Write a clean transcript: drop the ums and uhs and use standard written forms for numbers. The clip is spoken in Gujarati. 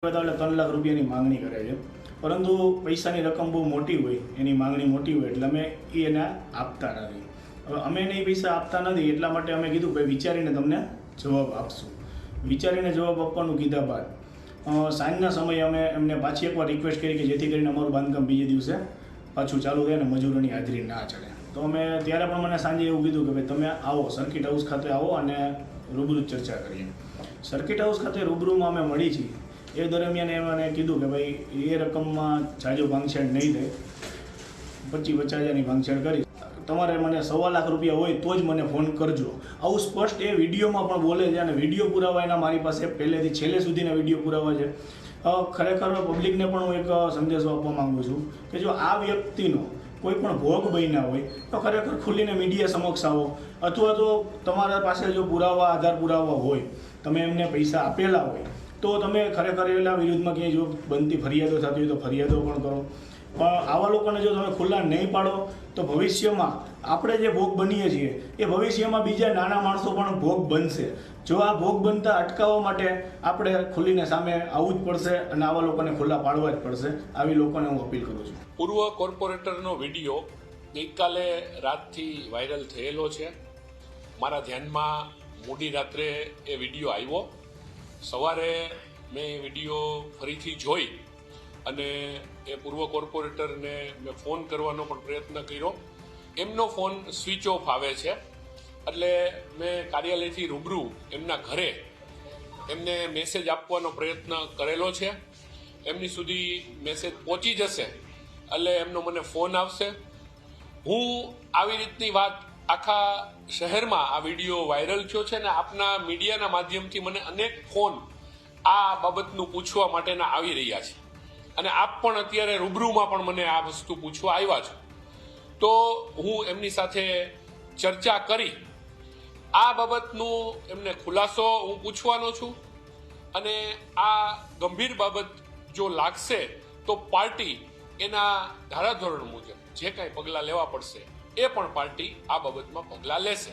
એટલે 3 લાખ રૂપિયાની માંગણી કરે છે, પરંતુ પૈસાની રકમ બહુ મોટી હોય, એની માંગણી મોટી હોય એટલે અમે એને આપતા નથી. હવે અમે એને પૈસા આપતા નથી એટલા માટે અમે કીધું ભાઈ વિચારીને તમને જવાબ આપશું. વિચારીને જવાબ આપવાનું કીધા બાદ સાંજના સમયે અમે એમને પાછી એકવાર રિક્વેસ્ટ કરી કે જેથી કરીને અમારું બાંધકામ બીજે દિવસે પાછું ચાલુ થાય ને મજૂરોની હાજરી ના ચડે. તો અમે ત્યારે પણ મને સાંજે એવું કીધું કે ભાઈ તમે આવો સર્કિટ હાઉસ ખાતે આવો અને રૂબરૂ ચર્ચા કરીએ. સર્કિટ હાઉસ ખાતે રૂબરૂમાં અમે મળી છીએ. એ દરમિયાન એમને કીધું કે ભાઈ એ રકમમાં જાજો ભાંગછેડ નહીં થાય, 25,000-50,000ની ભાંગછેડ કરી તમારે મને 1.25 લાખ રૂપિયા હોય તો જ મને ફોન કરજો. આવું સ્પષ્ટ એ વિડીયોમાં પણ બોલે છે અને વિડીયો પુરાવા એના મારી પાસે પહેલેથી છેલ્લે સુધીના વિડીયો પુરાવા છે. ખરેખર પબ્લિકને પણ હું એક સંદેશો આપવા માગું છું કે જો આ વ્યક્તિનો કોઈ પણ ભોગ બન્યા હોય તો ખરેખર ખુલીને મીડિયા સમક્ષ આવો, અથવા તો તમારા પાસે જો પુરાવા આધાર પુરાવા હોય, તમે એમને પૈસા આપેલા હોય તો તમે ખરેખર એના વિરુદ્ધમાં ક્યાંય જો બનતી ફરિયાદો થતી હોય તો ફરિયાદો પણ કરો. પણ આવા લોકોને જો તમે ખુલ્લા નહીં પાડો તો ભવિષ્યમાં આપણે જે ભોગ બનીએ છીએ એ ભવિષ્યમાં બીજા નાના માણસો પણ ભોગ બનશે. જો આ ભોગ બનતા અટકાવવા માટે આપણે ખુલ્લીને સામે આવવું જ પડશે અને આવા લોકોને ખુલ્લા પાડવા જ પડશે. આવી લોકોને હું અપીલ કરું છું. પૂર્વ કોર્પોરેટરનો વિડીયો ગઈકાલે રાતથી વાયરલ થયેલો છે. મારા ધ્યાનમાં મોડી રાત્રે એ વિડીયો આવ્યો. સવારે મેં એ વિડીયો ફરીથી જોઈ અને એ પૂર્વ કોર્પોરેટરને મેં ફોન કરવાનો પણ પ્રયત્ન કર્યો. એમનો ફોન સ્વિચ ઓફ આવે છે, એટલે મેં કાર્યાલયથી રૂબરૂ એમના ઘરે એમને મેસેજ આપવાનો પ્રયત્ન કરેલો છે. એમની સુધી મેસેજ પહોંચી જશે એટલે એમનો મને ફોન આવશે. હું આવી રીતની વાત આખા શહેરમાં આ વિડીયો વાયરલ થયો છે ને આપના મીડિયાના માધ્યમથી મને અનેક ફોન આ બાબતનું પૂછવા માટેના આવી રહ્યા છે અને આપ પણ અત્યારે રૂબરૂમાં પણ મને આ વસ્તુ પૂછવા આવ્યા છો. તો હું એમની સાથે ચર્ચા કરી આ બાબતનું એમને ખુલાસો હું પૂછવાનો છું અને આ ગંભીર બાબત જો લાગશે તો પાર્ટી એના ધારાધોરણ મુજબ જે કાંઈ પગલાં લેવા પડશે એ પણ પાર્ટી આ બાબતમાં પગલાં લેશે.